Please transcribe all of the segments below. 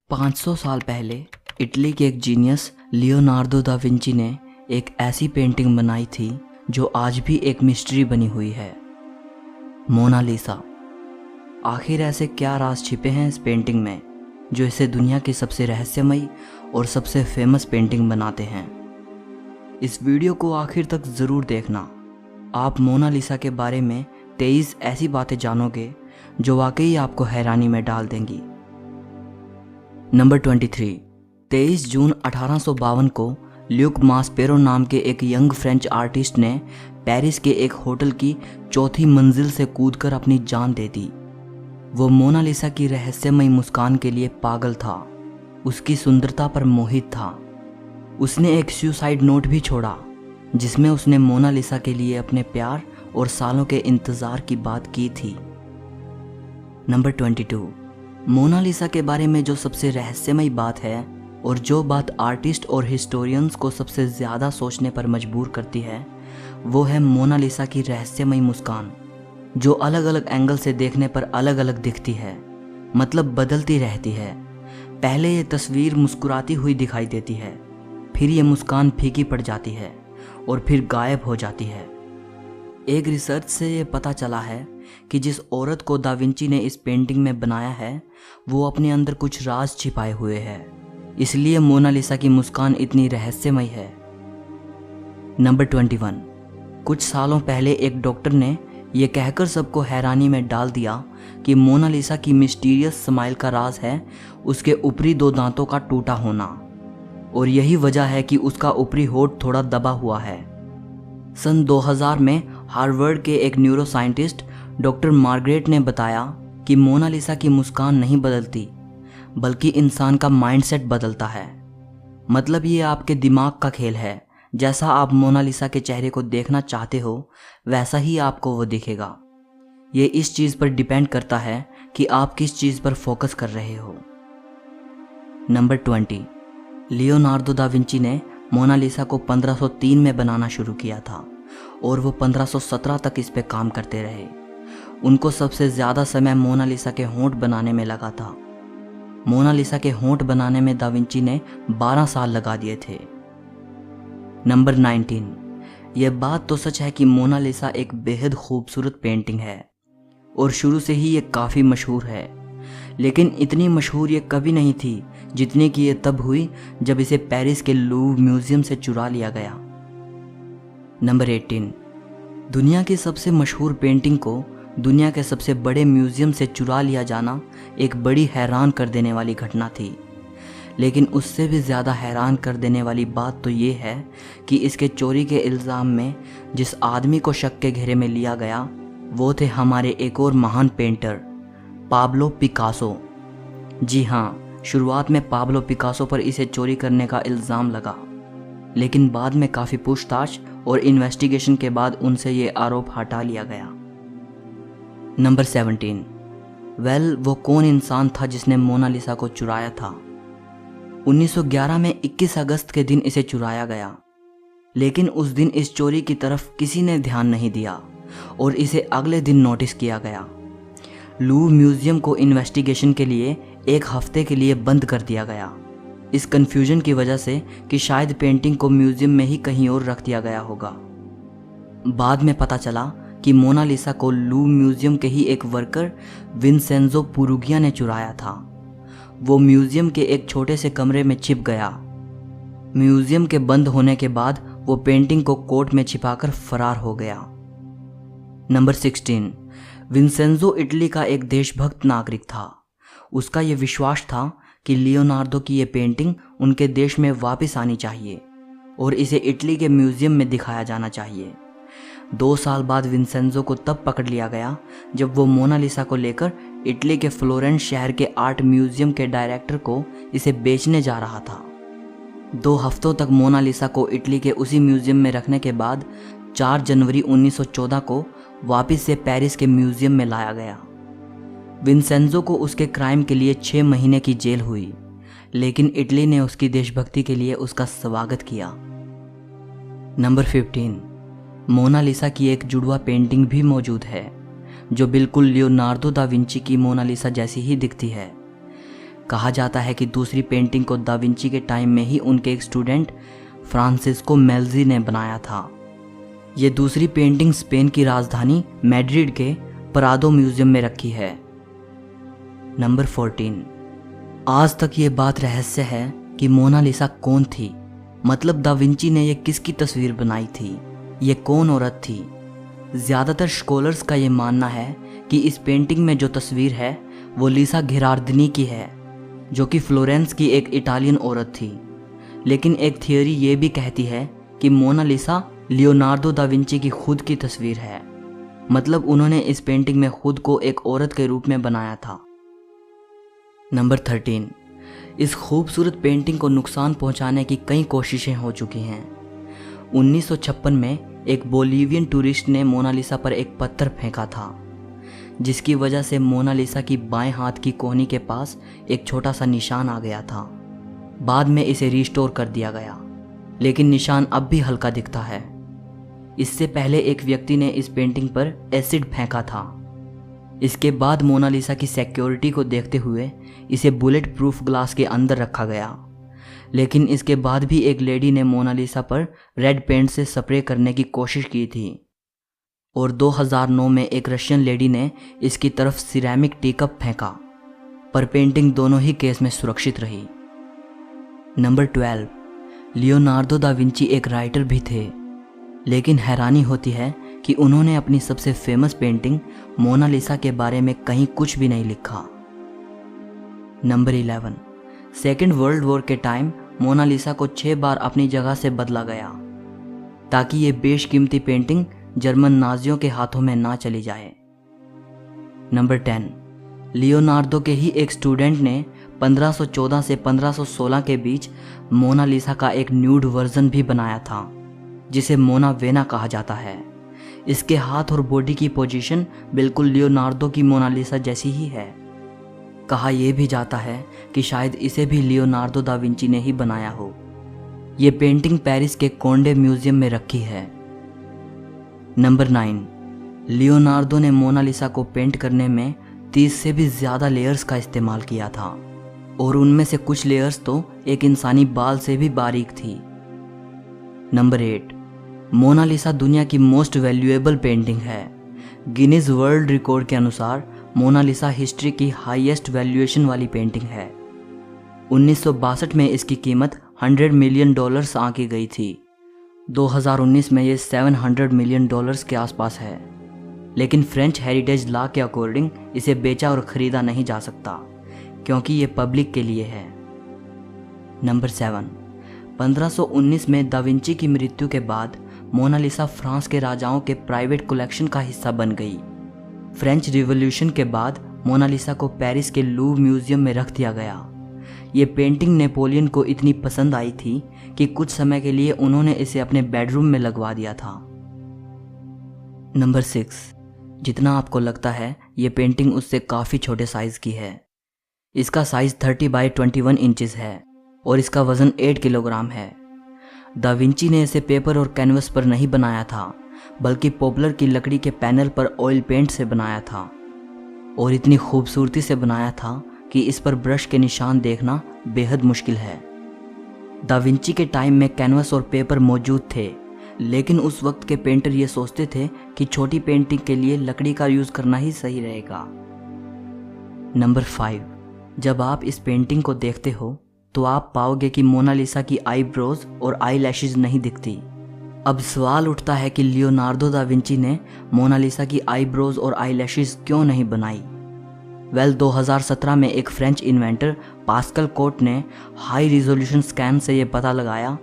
500 साल पहले इटली के एक जीनियस लियोनार्दो दा विंची ने एक ऐसी पेंटिंग बनाई थी जो आज भी एक मिस्ट्री बनी हुई है, मोनालिसा। आखिर ऐसे क्या राज छिपे हैं इस पेंटिंग में जो इसे दुनिया की सबसे रहस्यमयी और सबसे फेमस पेंटिंग बनाते हैं। इस वीडियो को आखिर तक ज़रूर देखना। आप मोनालिसा के बारे में 23 ऐसी बातें जानोगे जो वाकई आपको हैरानी में डाल देंगी। नंबर 23। 23 जून 1852 को ल्यूक मास्पेरो नाम के एक यंग फ्रेंच आर्टिस्ट ने पेरिस के एक होटल की चौथी मंजिल से कूदकर अपनी जान दे दी। वो मोनालिसा की रहस्यमयी मुस्कान के लिए पागल था, उसकी सुंदरता पर मोहित था। उसने एक सुसाइड नोट भी छोड़ा जिसमें उसने मोनालिसा के लिए अपने प्यार और सालों के इंतज़ार की बात की थी। नंबर 22। मोनालिसा के बारे में जो सबसे रहस्यमयी बात है और जो बात आर्टिस्ट और हिस्टोरियंस को सबसे ज़्यादा सोचने पर मजबूर करती है, वो है मोनालिसा की रहस्यमयी मुस्कान, जो अलग अलग एंगल से देखने पर अलग अलग दिखती है, मतलब बदलती रहती है। पहले ये तस्वीर मुस्कुराती हुई दिखाई देती है, फिर ये मुस्कान फीकी पड़ जाती है और फिर गायब हो जाती है। एक रिसर्च से ये पता चला है कि जिस औरत को दा विंची ने इस पेंटिंग में बनाया है वो अपने अंदर कुछ राज छिपाए हुए है, इसलिए मोनालिसा की मुस्कान इतनी रहस्यमयी है। नंबर 21। कुछ सालों पहले एक डॉक्टर ने यह कहकर सबको हैरानी में डाल दिया कि मोनालिसा की मिस्टीरियस स्माइल का राज है उसके ऊपरी 2 दांतों का टूटा होना, और यही वजह है कि उसका ऊपरी होठ थोड़ा दबा हुआ है। सन 2000 में हार्वर्ड के एक न्यूरोसाइंटिस्ट डॉक्टर मार्गरेट ने बताया कि मोनालिसा की मुस्कान नहीं बदलती बल्कि इंसान का माइंडसेट बदलता है। मतलब ये आपके दिमाग का खेल है, जैसा आप मोनालिसा के चेहरे को देखना चाहते हो वैसा ही आपको वो दिखेगा। ये इस चीज़ पर डिपेंड करता है कि आप किस चीज़ पर फोकस कर रहे हो। नंबर 20। लियोनार्दो दा विंची ने मोनालिसा को 1503 में बनाना शुरू किया था और वो 1517 तक इस पे काम करते रहे। उनको सबसे ज़्यादा समय मोनालिसा के होंठ बनाने में लगा था। मोनालिसा के होंठ बनाने में दा विंची ने 12 साल लगा दिए थे। नंबर 19। यह बात तो सच है कि मोनालिसा एक बेहद खूबसूरत पेंटिंग है और शुरू से ही ये काफ़ी मशहूर है, लेकिन इतनी मशहूर ये कभी नहीं थी जितनी कि ये तब हुई जब इसे पेरिस के लूव्र म्यूजियम से चुरा लिया गया। नंबर 18। दुनिया की सबसे मशहूर पेंटिंग को दुनिया के सबसे बड़े म्यूजियम से चुरा लिया जाना एक बड़ी हैरान कर देने वाली घटना थी, लेकिन उससे भी ज़्यादा हैरान कर देने वाली बात तो ये है कि इसके चोरी के इल्ज़ाम में जिस आदमी को शक के घेरे में लिया गया वो थे हमारे एक और महान पेंटर पाब्लो पिकासो। जी हाँ, शुरुआत में पाब्लो पिकासो पर इसे चोरी करने का इल्ज़ाम लगा, लेकिन बाद में काफ़ी पूछताछ और इन्वेस्टिगेशन के बाद उनसे ये आरोप हटा लिया गया। नंबर 17। वो कौन इंसान था जिसने मोनालिसा को चुराया था? 1911 में 21 अगस्त के दिन इसे चुराया गया, लेकिन उस दिन इस चोरी की तरफ किसी ने ध्यान नहीं दिया और इसे अगले दिन नोटिस किया गया। लूव्र म्यूजियम को इन्वेस्टिगेशन के लिए 1 हफ्ते के लिए बंद कर दिया गया, इस कन्फ्यूजन की वजह से कि शायद पेंटिंग को म्यूजियम में ही कहीं और रख दिया गया होगा। बाद में पता चला कि मोनालिसा को लूव्र म्यूजियम के ही एक वर्कर विंसेंजो पुरुगिया ने चुराया था। वो म्यूजियम के एक छोटे से कमरे में छिप गया। म्यूजियम के बंद होने के बाद वो पेंटिंग को कोट में छिपाकर फरार हो गया। नंबर 16। विंसेंजो इटली का एक देशभक्त नागरिक था। उसका ये विश्वास था कि लियोनार्दो की ये पेंटिंग उनके देश में वापस आनी चाहिए और इसे इटली के म्यूजियम में दिखाया जाना चाहिए। 2 साल बाद विंसेंजो को तब पकड़ लिया गया जब वो मोनालिसा को लेकर इटली के फ्लोरेंस शहर के आर्ट म्यूजियम के डायरेक्टर को इसे बेचने जा रहा था। 2 हफ्तों तक मोनालिसा को इटली के उसी म्यूजियम में रखने के बाद 4 जनवरी 1914 को वापस से पेरिस के म्यूजियम में लाया गया। विंसेंजो को उसके क्राइम के लिए 6 महीने की जेल हुई, लेकिन इटली ने उसकी देशभक्ति के लिए उसका स्वागत किया। नंबर 15। मोनालिसा की एक जुड़वा पेंटिंग भी मौजूद है जो बिल्कुल लियोनार्दो दा विंची की मोनालिसा जैसी ही दिखती है। कहा जाता है कि दूसरी पेंटिंग को दा विंची के टाइम में ही उनके एक स्टूडेंट फ्रांसिस्को मेल्जी ने बनाया था। ये दूसरी पेंटिंग स्पेन की राजधानी मैड्रिड के प्रादो म्यूजियम में रखी है। नंबर 14। आज तक ये बात रहस्य है कि मोनालिसा कौन थी, मतलब दा विंची ने ये किसकी तस्वीर बनाई थी, ये कौन औरत थी। ज़्यादातर स्कॉलर्स का ये मानना है कि इस पेंटिंग में जो तस्वीर है वो लीसा घिरार्दिनी की है, जो कि फ्लोरेंस की एक इटालियन औरत थी। लेकिन एक थियोरी ये भी कहती है कि मोनालिसा लियोनार्दो दा विंची की खुद की तस्वीर है, मतलब उन्होंने इस पेंटिंग में खुद को एक औरत के रूप में बनाया था। नंबर 13। इस खूबसूरत पेंटिंग को नुकसान पहुंचाने की कई कोशिशें हो चुकी हैं। 1956 में एक बोलीवियन टूरिस्ट ने मोनालिसा पर एक पत्थर फेंका था, जिसकी वजह से मोनालिसा की बाएं हाथ की कोहनी के पास एक छोटा सा निशान आ गया था। बाद में इसे रिस्टोर कर दिया गया, लेकिन निशान अब भी हल्का दिखता है। इससे पहले एक व्यक्ति ने इस पेंटिंग पर एसिड फेंका था। इसके बाद मोनालिसा की सिक्योरिटी को देखते हुए इसे बुलेट प्रूफ ग्लास के अंदर रखा गया, लेकिन इसके बाद भी एक लेडी ने मोनालिसा पर रेड पेंट से स्प्रे करने की कोशिश की थी, और 2009 में एक रशियन लेडी ने इसकी तरफ सिरेमिक टीकप फेंका, पर पेंटिंग दोनों ही केस में सुरक्षित रही। नंबर 12। लियोनार्दो दा विंची एक राइटर भी थे, लेकिन हैरानी होती है कि उन्होंने अपनी सबसे फेमस पेंटिंग मोनालिसा के बारे में कहीं कुछ भी नहीं लिखा। नंबर 11। सेकेंड वर्ल्ड वॉर के टाइम मोनालिसा को 6 बार अपनी जगह से बदला गया, ताकि ये बेशकीमती पेंटिंग जर्मन नाजियों के हाथों में ना चली जाए। नंबर 10। लियोनार्दो के ही एक स्टूडेंट ने 1514 से 1516 के बीच मोनालिसा का एक न्यूड वर्जन भी बनाया था, जिसे मोना वेना कहा जाता है। इसके हाथ और बॉडी की पोजीशन बिल्कुल लियोनार्दो की मोनालिसा जैसी ही है। कहा यह भी जाता है कि शायद इसे भी लियोनार्दो दा विंची ने ही बनाया हो। ये पेंटिंग पेरिस के कोंडे म्यूजियम में रखी है। नंबर 9। लियोनार्दो ने मोनालिसा को पेंट करने में 30 से भी ज़्यादा लेयर्स का इस्तेमाल किया था, और उनमें से कुछ लेयर्स तो एक इंसानी बाल से भी बारीक थी। नंबर 8। मोनालिसा दुनिया की मोस्ट वैल्यूएबल पेंटिंग है। गिनीज वर्ल्ड रिकॉर्ड के अनुसार मोनालिसा हिस्ट्री की हाईएस्ट वैल्यूएशन वाली पेंटिंग है। 1962 में इसकी कीमत $100 मिलियन आंकी गई थी। 2019 में ये $700 मिलियन के आसपास है, लेकिन फ्रेंच हेरिटेज लॉ के अकॉर्डिंग इसे बेचा और ख़रीदा नहीं जा सकता, क्योंकि ये पब्लिक के लिए है। नंबर 7। 1519 में दा विंची की मृत्यु के बाद मोनालिसा फ्रांस के राजाओं के प्राइवेट कलेक्शन का हिस्सा बन गई। फ्रेंच रिवॉल्यूशन के बाद मोनालिसा को पेरिस के लूव म्यूजियम में रख दिया गया। ये पेंटिंग नेपोलियन को इतनी पसंद आई थी कि कुछ समय के लिए उन्होंने इसे अपने बेडरूम में लगवा दिया था। नंबर 6। जितना आपको लगता है ये पेंटिंग उससे काफ़ी छोटे साइज़ की है। इसका साइज़ 30 बाई 21 इंचेस है और इसका वज़न 8 किलोग्राम है। दा विंची ने इसे पेपर और कैनवस पर नहीं बनाया था, बल्कि पॉपुलर की लकड़ी के पैनल पर ऑयल पेंट से बनाया था, और इतनी खूबसूरती से बनाया था कि इस पर ब्रश के निशान देखना बेहद मुश्किल है। दा विंची के टाइम में कैनवस और पेपर मौजूद थे, लेकिन उस वक्त के पेंटर ये सोचते थे कि छोटी पेंटिंग के लिए लकड़ी का यूज़ करना ही सही रहेगा। नंबर 5। जब आप इस पेंटिंग को देखते हो तो आप पाओगे कि मोनालिसा की आईब्रोज और आई लैशेज नहीं दिखती। अब सवाल उठता है कि लियोनार्दो दा विंची ने मोनालिसा की आईब्रोज और आई लैशेज क्यों नहीं बनाई। 2017 में एक फ्रेंच इन्वेंटर पास्कल कोट ने हाई रिजोल्यूशन स्कैन से ये पता लगाया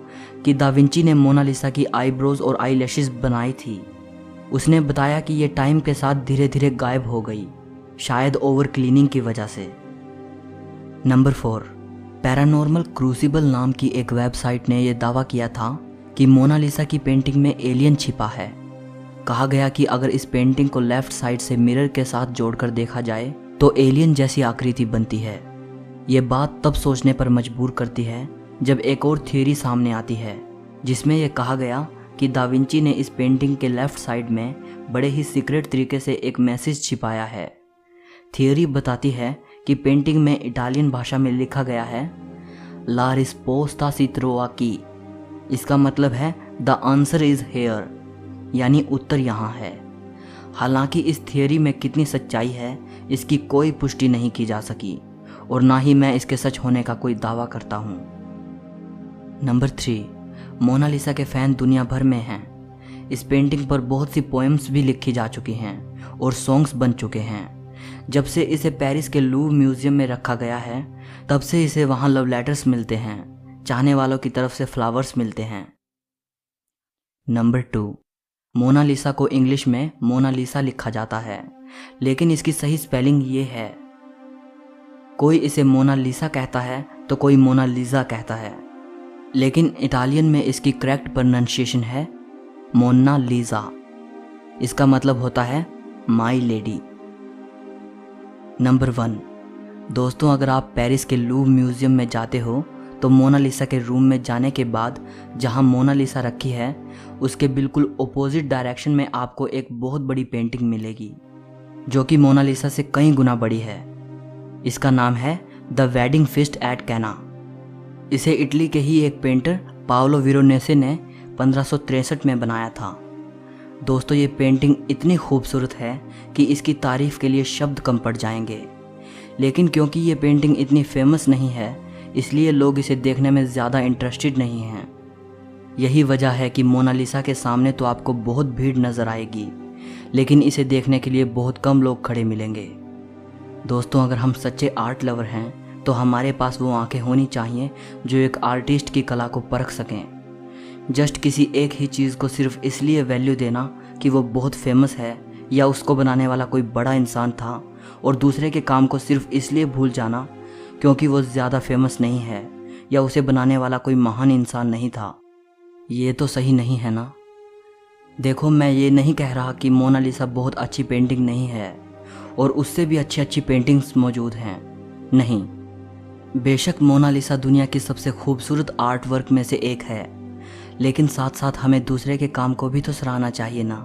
कि दा विंची ने मोनालिसा की आईब्रोज और आई लैशेज बनाई थी। उसने बताया कि ये टाइम के साथ धीरे धीरे गायब हो गई, शायद ओवर क्लीनिंग की वजह से। नंबर 4। पैरानॉर्मल क्रूसिबल नाम की एक वेबसाइट ने यह दावा किया था कि मोनालिसा की पेंटिंग में एलियन छिपा है। कहा गया कि अगर इस पेंटिंग को लेफ्ट साइड से मिरर के साथ जोड़कर देखा जाए तो एलियन जैसी आकृति बनती है। ये बात तब सोचने पर मजबूर करती है जब एक और थ्योरी सामने आती है, जिसमें यह कहा गया कि दा विंची ने इस पेंटिंग के लेफ्ट साइड में बड़े ही सीक्रेट तरीके से एक मैसेज छिपाया है। थ्योरी बताती है कि पेंटिंग में इटालियन भाषा में लिखा गया है ला रिस्पोस्ता सी ट्रोवा की। इसका मतलब है द आंसर इज हेयर, यानी उत्तर यहाँ है। हालांकि इस थियोरी में कितनी सच्चाई है इसकी कोई पुष्टि नहीं की जा सकी और ना ही मैं इसके सच होने का कोई दावा करता हूँ। नंबर 3, मोनालिसा के फैन दुनिया भर में हैं। इस पेंटिंग पर बहुत सी पोएम्स भी लिखी जा चुकी हैं और सॉन्ग्स बन चुके हैं। जब से इसे पेरिस के लूव्र म्यूजियम में रखा गया है तब से इसे वहाँ लव लेटर्स मिलते हैं, चाहने वालों की तरफ से फ्लावर्स मिलते हैं। नंबर 2, मोनालिसा को इंग्लिश में मोनालिसा लिखा जाता है, लेकिन इसकी सही स्पेलिंग ये है। कोई इसे मोनालिसा कहता है तो कोई मोनालिसा कहता है, लेकिन इटालियन में इसकी करेक्ट प्रोनाउंसिएशन है मोनालिसा। इसका मतलब होता है माई लेडी। नंबर 1, दोस्तों अगर आप पेरिस के लूव्र म्यूजियम में जाते हो तो मोनालिसा के रूम में जाने के बाद जहां मोनालिसा रखी है उसके बिल्कुल ऑपोजिट डायरेक्शन में आपको एक बहुत बड़ी पेंटिंग मिलेगी जो कि मोनालिसा से कई गुना बड़ी है। इसका नाम है द वेडिंग फीस्ट एट कैना। इसे इटली के ही एक पेंटर पाओलो वेरोनेसे ने 1563 में बनाया था। दोस्तों ये पेंटिंग इतनी खूबसूरत है कि इसकी तारीफ के लिए शब्द कम पड़ जाएंगे, लेकिन क्योंकि ये पेंटिंग इतनी फेमस नहीं है इसलिए लोग इसे देखने में ज़्यादा इंटरेस्टेड नहीं हैं। यही वजह है कि मोनालिसा के सामने तो आपको बहुत भीड़ नज़र आएगी, लेकिन इसे देखने के लिए बहुत कम लोग खड़े मिलेंगे। दोस्तों अगर हम सच्चे आर्ट लवर हैं तो हमारे पास वो आंखें होनी चाहिए जो एक आर्टिस्ट की कला को परख सकें। जस्ट किसी एक ही चीज़ को सिर्फ इसलिए वैल्यू देना कि वो बहुत फेमस है या उसको बनाने वाला कोई बड़ा इंसान था, और दूसरे के काम को सिर्फ इसलिए भूल जाना क्योंकि वो ज़्यादा फेमस नहीं है या उसे बनाने वाला कोई महान इंसान नहीं था, ये तो सही नहीं है ना। देखो मैं ये नहीं कह रहा कि मोनालिसा बहुत अच्छी पेंटिंग नहीं है और उससे भी अच्छी अच्छी पेंटिंग्स मौजूद हैं, नहीं। बेशक मोनालिसा दुनिया की सबसे खूबसूरत आर्ट वर्क में से एक है, लेकिन साथ साथ हमें दूसरे के काम को भी तो सराहना चाहिए ना।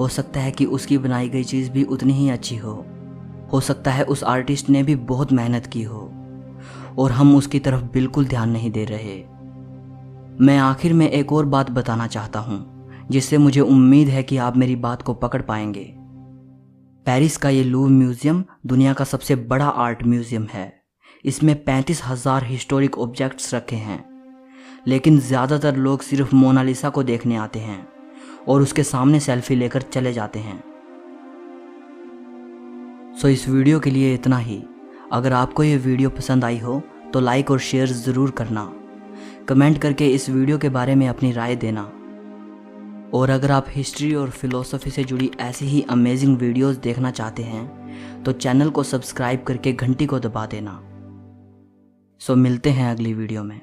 हो सकता है कि उसकी बनाई गई चीज़ भी उतनी ही अच्छी हो सकता है उस आर्टिस्ट ने भी बहुत मेहनत की हो और हम उसकी तरफ बिल्कुल ध्यान नहीं दे रहे। मैं आखिर में एक और बात बताना चाहता हूँ जिससे मुझे उम्मीद है कि आप मेरी बात को पकड़ पाएंगे। पेरिस का ये लूव्र म्यूजियम दुनिया का सबसे बड़ा आर्ट म्यूजियम है। इसमें 35,000 हिस्टोरिक ऑब्जेक्ट्स रखे हैं, लेकिन ज़्यादातर लोग सिर्फ मोनालिसा को देखने आते हैं और उसके सामने सेल्फी लेकर चले जाते हैं। सो इस वीडियो के लिए इतना ही। अगर आपको ये वीडियो पसंद आई हो तो लाइक और शेयर ज़रूर करना, कमेंट करके इस वीडियो के बारे में अपनी राय देना, और अगर आप हिस्ट्री और फिलोसफी से जुड़ी ऐसी ही अमेजिंग वीडियोस देखना चाहते हैं तो चैनल को सब्सक्राइब करके घंटी को दबा देना। सो मिलते हैं अगली वीडियो में।